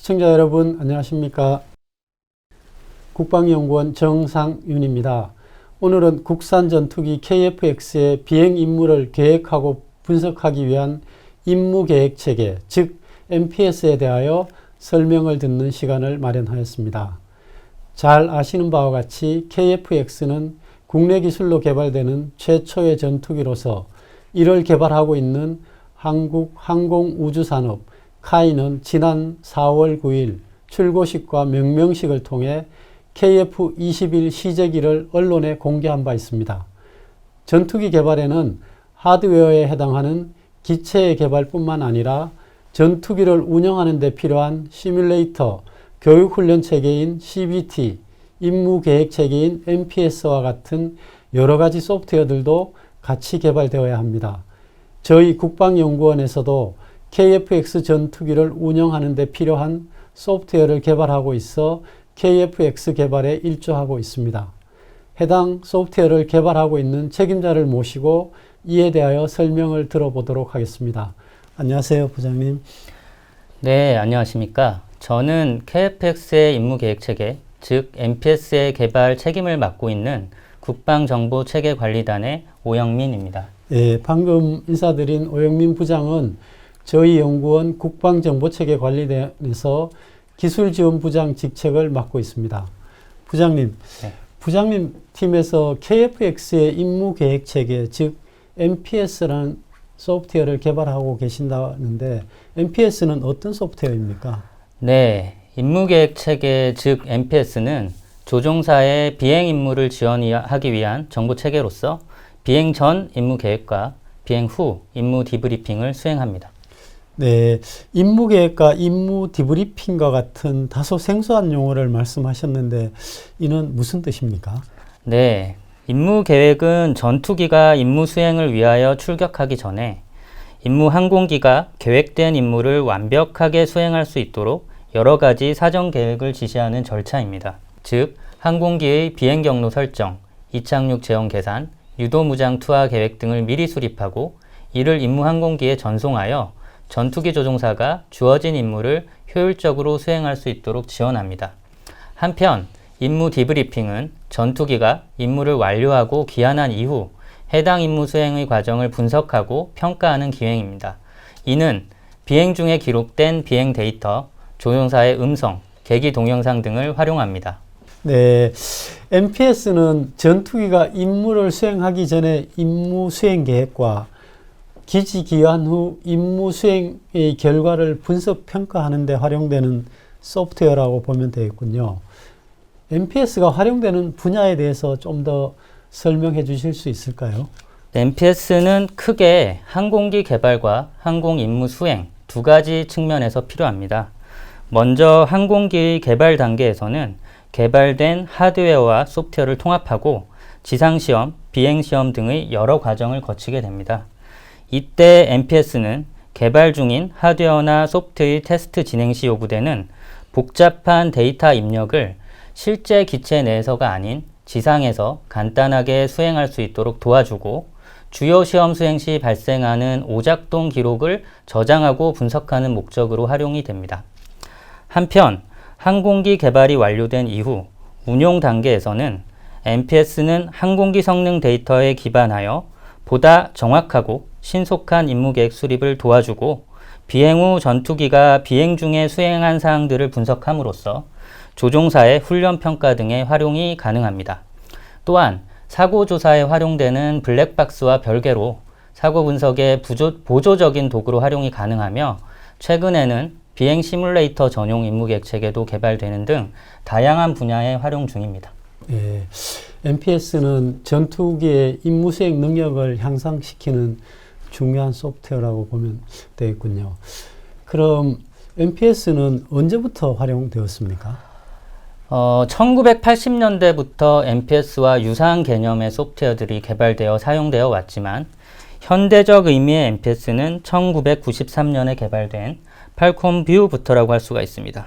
시청자 여러분 안녕하십니까? 국방연구원 정상윤입니다. 오늘은 국산 전투기 KF-X의 비행 임무를 계획하고 분석하기 위한 임무계획체계, 즉 MPS에 대하여 설명을 듣는 시간을 마련하였습니다. 잘 아시는 바와 같이 KF-X는 국내 기술로 개발되는 최초의 전투기로서 이를 개발하고 있는 한국 항공우주산업 카이는 지난 4월 9일 출고식과 명명식을 통해 KF-21 시제기를 언론에 공개한 바 있습니다. 전투기 개발에는 하드웨어에 해당하는 기체의 개발뿐만 아니라 전투기를 운영하는 데 필요한 시뮬레이터, 교육훈련 체계인 CBT, 임무계획 체계인 MPS와 같은 여러 가지 소프트웨어들도 같이 개발되어야 합니다. 저희 국방연구원에서도 KF-X 전투기를 운영하는 데 필요한 소프트웨어를 개발하고 있어 KF-X 개발에 일조하고 있습니다. 해당 소프트웨어를 개발하고 있는 책임자를 모시고 이에 대하여 설명을 들어보도록 하겠습니다. 안녕하세요, 부장님. 네, 안녕하십니까. 저는 KF-X의 임무계획체계, 즉 MPS의 개발 책임을 맡고 있는 국방정보체계관리단의 오영민입니다. 예, 방금 인사드린 오영민 부장은 저희 연구원 국방정보체계관리단에서 기술지원부장 직책을 맡고 있습니다. 부장님, 네. 부장님 팀에서 KF-X의 임무계획체계, 즉 MPS라는 소프트웨어를 개발하고 계신다는데 MPS는 어떤 소프트웨어입니까? 네, 임무계획체계, 즉 MPS는 조종사의 비행 임무를 지원하기 위한 정보체계로서 비행 전 임무계획과 비행 후 임무 디브리핑을 수행합니다. 네, 임무계획과 임무 디브리핑과 같은 다소 생소한 용어를 말씀하셨는데 이는 무슨 뜻입니까? 네, 임무계획은 전투기가 임무 수행을 위하여 출격하기 전에 임무 항공기가 계획된 임무를 완벽하게 수행할 수 있도록 여러 가지 사전 계획을 지시하는 절차입니다. 즉, 항공기의 비행 경로 설정, 이착륙 제원 계산, 유도 무장 투하 계획 등을 미리 수립하고 이를 임무 항공기에 전송하여 전투기 조종사가 주어진 임무를 효율적으로 수행할 수 있도록 지원합니다. 한편 임무 디브리핑은 전투기가 임무를 완료하고 귀환한 이후 해당 임무 수행의 과정을 분석하고 평가하는 기행입니다. 이는 비행 중에 기록된 비행 데이터, 조종사의 음성, 계기 동영상 등을 활용합니다. 네, MPS는 전투기가 임무를 수행하기 전에 임무 수행 계획과 기지 귀환 후 임무 수행의 결과를 분석 평가하는 데 활용되는 소프트웨어라고 보면 되겠군요. MPS가 활용되는 분야에 대해서 좀 더 설명해 주실 수 있을까요? MPS는 크게 항공기 개발과 항공 임무 수행 두 가지 측면에서 필요합니다. 먼저 항공기의 개발 단계에서는 개발된 하드웨어와 소프트웨어를 통합하고 지상시험, 비행시험 등의 여러 과정을 거치게 됩니다. 이때 MPS는 개발 중인 하드웨어나 소프트웨어의 테스트 진행 시 요구되는 복잡한 데이터 입력을 실제 기체 내에서가 아닌 지상에서 간단하게 수행할 수 있도록 도와주고 주요 시험 수행 시 발생하는 오작동 기록을 저장하고 분석하는 목적으로 활용이 됩니다. 한편 항공기 개발이 완료된 이후 운용 단계에서는 MPS는 항공기 성능 데이터에 기반하여 보다 정확하고 신속한 임무계획 수립을 도와주고 비행 후 전투기가 비행 중에 수행한 사항들을 분석함으로써 조종사의 훈련 평가 등의 활용이 가능합니다. 또한 사고 조사에 활용되는 블랙박스와 별개로 사고 분석의 보조적인 도구로 활용이 가능하며 최근에는 비행 시뮬레이터 전용 임무계획 체계도 개발되는 등 다양한 분야에 활용 중입니다. 예, MPS는 전투기의 임무 수행 능력을 향상시키는 중요한 소프트웨어라고 보면 되겠군요. 그럼 MPS는 언제부터 활용되었습니까? 1980년대부터 MPS와 유사한 개념의 소프트웨어들이 개발되어 사용되어 왔지만 현대적 의미의 MPS는 1993년에 개발된 팔콘 뷰부터라고 할 수가 있습니다.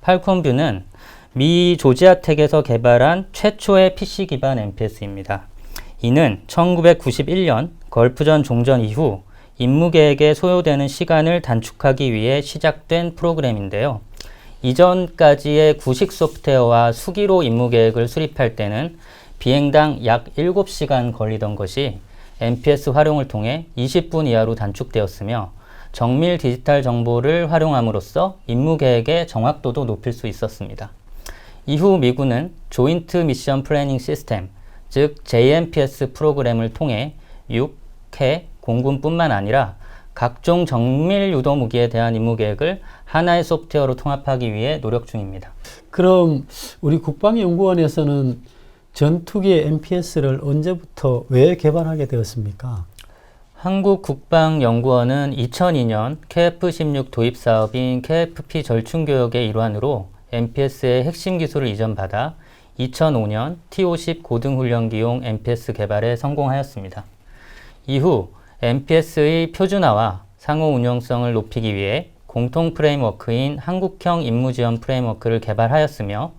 팔콘 뷰는 미 조지아텍에서 개발한 최초의 PC 기반 MPS입니다. 이는 1991년 걸프전 종전 이후 임무 계획에 소요되는 시간을 단축하기 위해 시작된 프로그램인데요. 이전까지의 구식 소프트웨어와 수기로 임무 계획을 수립할 때는 비행당 약 7시간 걸리던 것이 MPS 활용을 통해 20분 이하로 단축되었으며 정밀 디지털 정보를 활용함으로써 임무 계획의 정확도도 높일 수 있었습니다. 이후 미군은 조인트 미션 플래닝 시스템, 즉 JMPS 프로그램을 통해 육, 캐, 공군뿐만 아니라 각종 정밀 유도 무기에 대한 임무 계획을 하나의 소프트웨어로 통합하기 위해 노력 중입니다. 그럼 우리 국방연구원에서는 전투기의 MPS를 언제부터 왜 개발하게 되었습니까? 한국국방연구원은 2002년 KF-16 도입 사업인 KFP 절충교역의 일환으로 MPS의 핵심 기술을 이전받아 2005년 T-50 고등훈련기용 MPS 개발에 성공하였습니다. 이후 MPS의 표준화와 상호 운용성을 높이기 위해 공통 프레임워크인 한국형 임무지원 프레임워크를 개발하였으며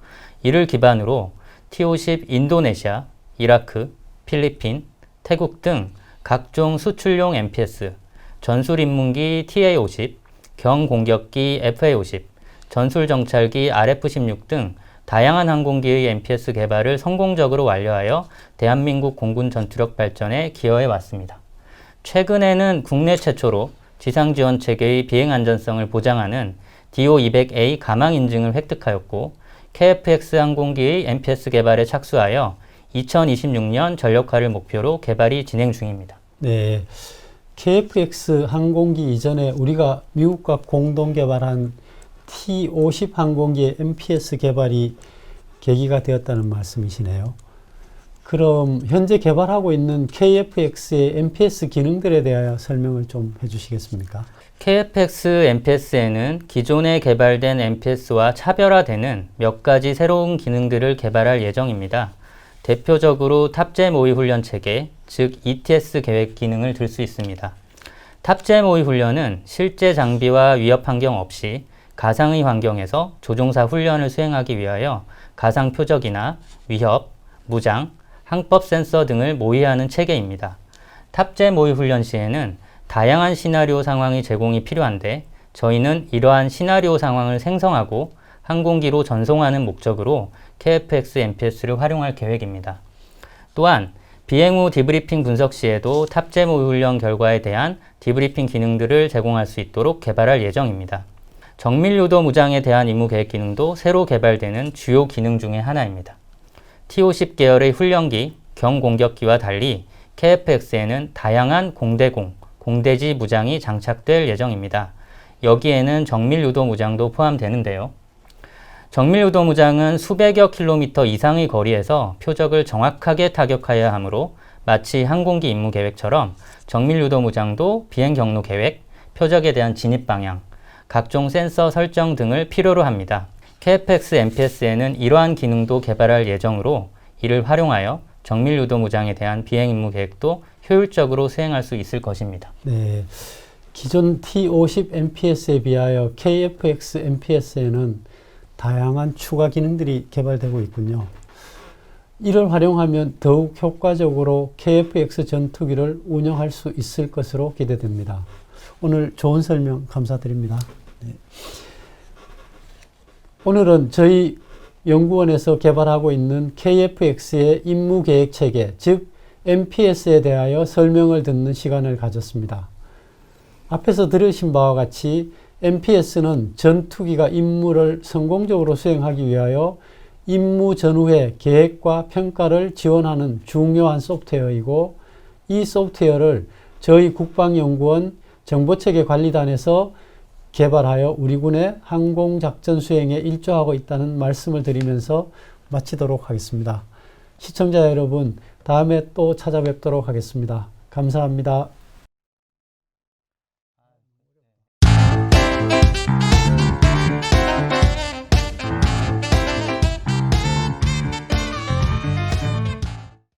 이를 기반으로 T-50 인도네시아, 이라크, 필리핀, 태국 등 각종 수출용 MPS, 전술인문기 TA-50, 경공격기 FA-50, 전술정찰기 RF-16 등 다양한 항공기의 MPS 개발을 성공적으로 완료하여 대한민국 공군 전투력 발전에 기여해 왔습니다. 최근에는 국내 최초로 지상지원체계의 비행 안전성을 보장하는 DO-200A 가망 인증을 획득하였고 KF-X 항공기의 MPS 개발에 착수하여 2026년 전력화를 목표로 개발이 진행 중입니다. 네, KF-X 항공기 이전에 우리가 미국과 공동 개발한 T-50 항공기의 MPS 개발이 계기가 되었다는 말씀이시네요. 그럼 현재 개발하고 있는 KF-X의 MPS 기능들에 대하여 설명을 좀 해주시겠습니까? KF-X MPS에는 기존에 개발된 MPS와 차별화되는 몇 가지 새로운 기능들을 개발할 예정입니다. 대표적으로 탑재 모의 훈련 체계, 즉 ETS 계획 기능을 들 수 있습니다. 탑재 모의 훈련은 실제 장비와 위협 환경 없이 가상의 환경에서 조종사 훈련을 수행하기 위하여 가상 표적이나 위협, 무장, 항법 센서 등을 모의하는 체계입니다. 탑재 모의 훈련 시에는 다양한 시나리오 상황이 제공이 필요한데 저희는 이러한 시나리오 상황을 생성하고 항공기로 전송하는 목적으로 KF-X MPS를 활용할 계획입니다. 또한 비행 후 디브리핑 분석 시에도 탑재 모의 훈련 결과에 대한 디브리핑 기능들을 제공할 수 있도록 개발할 예정입니다. 정밀 유도 무장에 대한 임무 계획 기능도 새로 개발되는 주요 기능 중의 하나입니다. T-50 계열의 훈련기, 경공격기와 달리 KF-X에는 다양한 공대공, 공대지 무장이 장착될 예정입니다. 여기에는 정밀 유도 무장도 포함되는데요. 정밀 유도 무장은 수백여 킬로미터 이상의 거리에서 표적을 정확하게 타격해야 하므로 마치 항공기 임무 계획처럼 정밀 유도 무장도 비행 경로 계획, 표적에 대한 진입 방향, 각종 센서 설정 등을 필요로 합니다. KF-X MPS에는 이러한 기능도 개발할 예정으로 이를 활용하여 정밀 유도 무장에 대한 비행 임무 계획도 효율적으로 수행할 수 있을 것입니다. 네, 기존 T-50 MPS에 비하여 KF-X MPS에는 다양한 추가 기능들이 개발되고 있군요. 이를 활용하면 더욱 효과적으로 KF-X 전투기를 운영할 수 있을 것으로 기대됩니다. 오늘 좋은 설명 감사드립니다. 네. 오늘은 저희 연구원에서 개발하고 있는 KF-X의 임무계획 체계, 즉 MPS에 대하여 설명을 듣는 시간을 가졌습니다. 앞에서 들으신 바와 같이 MPS는 전투기가 임무를 성공적으로 수행하기 위하여 임무 전후의 계획과 평가를 지원하는 중요한 소프트웨어이고, 이 소프트웨어를 저희 국방연구원 정보체계관리단에서 개발하여 우리 군의 항공작전 수행에 일조하고 있다는 말씀을 드리면서 마치도록 하겠습니다. 시청자 여러분, 다음에 또 찾아뵙도록 하겠습니다. 감사합니다.